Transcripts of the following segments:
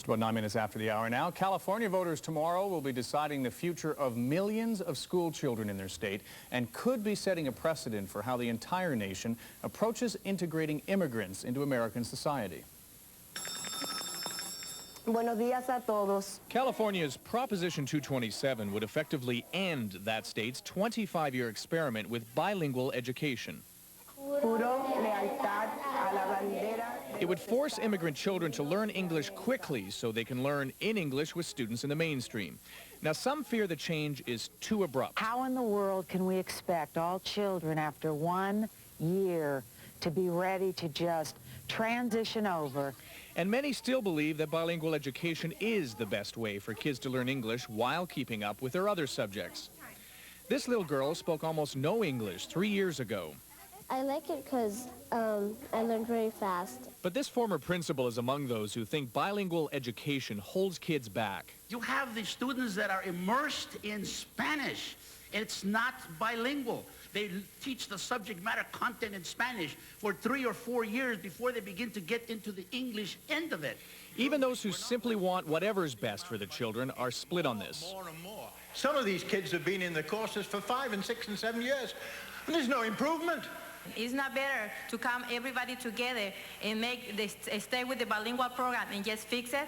Just about 9 minutes after the hour now. California voters tomorrow will be deciding the future of millions of school children in their state and could be setting a precedent for how the entire nation approaches integrating immigrants into American society. Buenos días a todos. California's Proposition 227 would effectively end that state's 25-year experiment with bilingual education. It would force immigrant children to learn English quickly so they can learn in English with students in the mainstream. Now, some fear the change is too abrupt. How in the world can we expect all children after 1 year to be ready to just transition over? And many still believe that bilingual education is the best way for kids to learn English while keeping up with their other subjects. This little girl spoke almost no English 3 years ago. I like it because I learned very fast. But this former principal is among those who think bilingual education holds kids back. You have the students that are immersed in Spanish. It's not bilingual. They teach the subject matter content in Spanish for 3 or 4 years before they begin to get into the English end of it. Even those who simply want whatever's best for the children are split on this. More and more. Some of these kids have been in the courses for 5 and 6 and 7 years, and there's no improvement. It's not better to come everybody together and stay with the bilingual program and just fix it?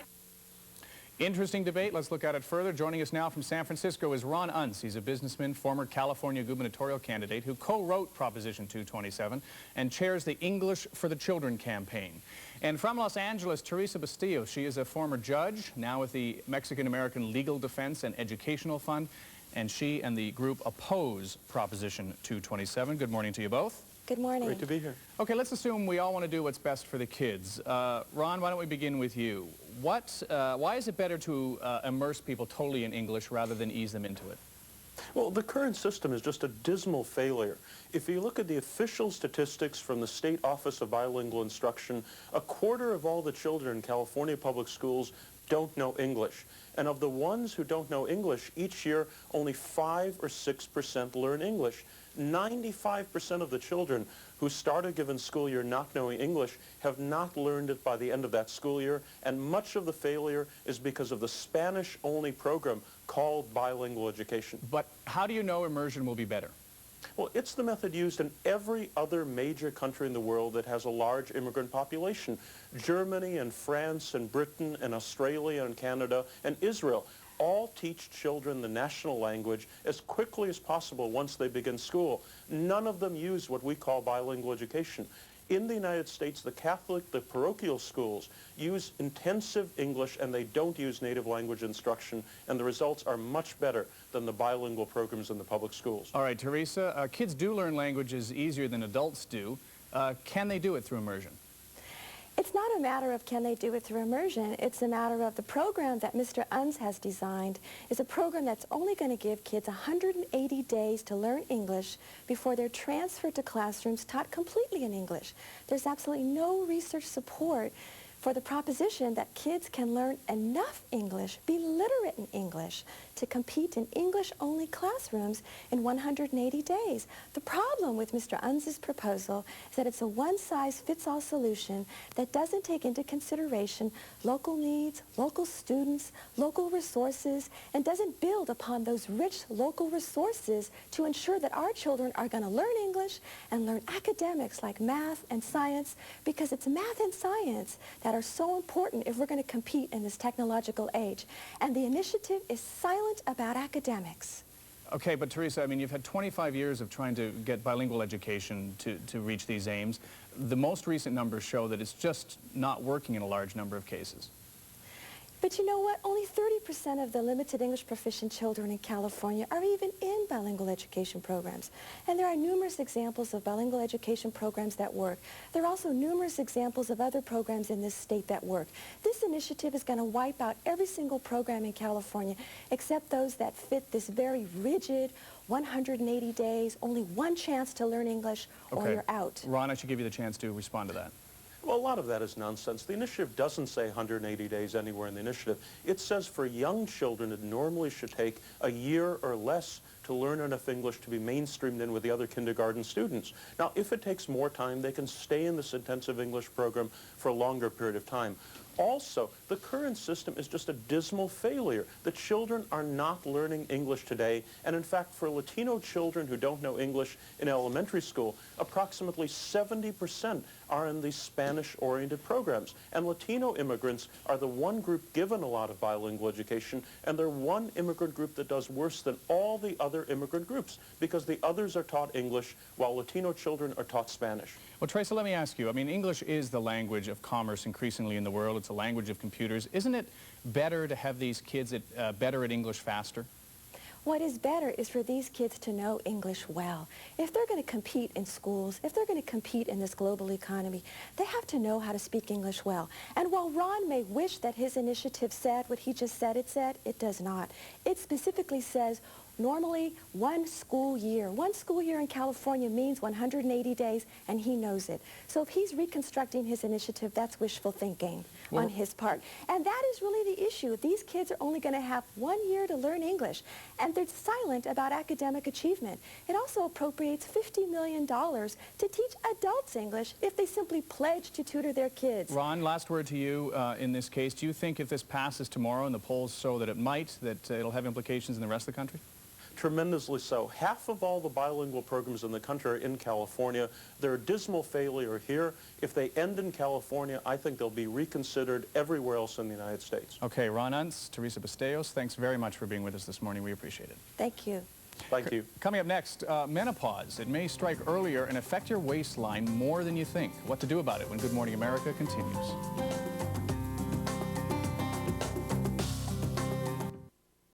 Interesting debate. Let's look at it further. Joining us now from San Francisco is Ron Unz. He's a businessman, former California gubernatorial candidate who co-wrote Proposition 227 and chairs the English for the Children campaign. And from Los Angeles, Theresa Bustillos. She is a former judge, now with the Mexican-American Legal Defense and Educational Fund, and she and the group oppose Proposition 227. Good morning to you both. Good morning. Great to be here. Okay, let's assume we all want to do what's best for the kids. Ron, why don't we begin with you? Why is it better to immerse people totally in English rather than ease them into it? Well, the current system is just a dismal failure. If you look at the official statistics from the State Office of Bilingual Instruction, 1/4 of all the children in California public schools don't know English. And of the ones who don't know English, each year only 5 or 6% learn English. 95% of the children who start a given school year not knowing English have not learned it by the end of that school year, and much of the failure is because of the Spanish-only program called bilingual education. But how do you know immersion will be better? Well, it's the method used in every other major country in the world that has a large immigrant population. Germany and France and Britain and Australia and Canada and Israel all teach children the national language as quickly as possible once they begin school. None of them use what we call bilingual education. In the United States, the Catholic, the parochial schools use intensive English and they don't use native language instruction, and the results are much better than the bilingual programs in the public schools. All right, Theresa, kids do learn languages easier than adults do. Can they do it through immersion? It's not a matter of can they do it through immersion. It's a matter of the program that Mr. Unz has designed is a program that's only going to give kids 180 days to learn English before they're transferred to classrooms taught completely in English. There's absolutely no research support for the proposition that kids can learn enough English, be literate in English, to compete in English-only classrooms in 180 days. The problem with Mr. Unz's proposal is that it's a one-size-fits-all solution that doesn't take into consideration local needs, local students, local resources, and doesn't build upon those rich local resources to ensure that our children are going to learn English and learn academics like math and science, because it's math and science that are so important if we're going to compete in this technological age. And the initiative is silent about academics. Okay, but Theresa, I mean, you've had 25 years of trying to get bilingual education to reach these aims. The most recent numbers show that it's just not working in a large number of cases. But you know what? Only 30% of the limited English proficient children in California are even in bilingual education programs. And there are numerous examples of bilingual education programs that work. There are also numerous examples of other programs in this state that work. This initiative is going to wipe out every single program in California except those that fit this very rigid 180 days, only one chance to learn English, or you're out. Ron, I should give you the chance to respond to that. Well, a lot of that is nonsense. The initiative doesn't say 180 days anywhere in the initiative. It says for young children it normally should take a year or less to learn enough English to be mainstreamed in with the other kindergarten students. Now, if it takes more time, they can stay in this intensive English program for a longer period of time. Also, the current system is just a dismal failure. The children are not learning English today, and in fact, for Latino children who don't know English in elementary school, approximately 70% are in these Spanish-oriented programs. And Latino immigrants are the one group given a lot of bilingual education, and they're one immigrant group that does worse than all the other immigrant groups, because the others are taught English, while Latino children are taught Spanish. Well, Theresa, let me ask you, I mean, English is the language of commerce increasingly in the world. It's a language of computers. Isn't it better to have these kids better at English faster? What is better is for these kids to know English well. If they're going to compete in schools, if they're going to compete in this global economy, they have to know how to speak English well. And while Ron may wish that his initiative said what he just said, it does not. It specifically says normally one school year. One school year in California means 180 days, and he knows it. So if he's reconstructing his initiative, that's wishful thinking on his part. And that is really the issue. These kids are only going to have 1 year to learn English, and they're silent about academic achievement. It also appropriates $50 million to teach adults English if they simply pledge to tutor their kids. Ron, last word to you in this case. Do you think if this passes tomorrow and the polls show that it might, that it'll have implications in the rest of the country? Tremendously so. Half of all the bilingual programs in the country are in California. They're a dismal failure here. If they end in California, I think they'll be reconsidered everywhere else in the United States. Okay, Ron Unz, Theresa Bustillos, thanks very much for being with us this morning. We appreciate it. Thank you. Thank you. Coming up next, menopause. It may strike earlier and affect your waistline more than you think. What to do about it when Good Morning America continues.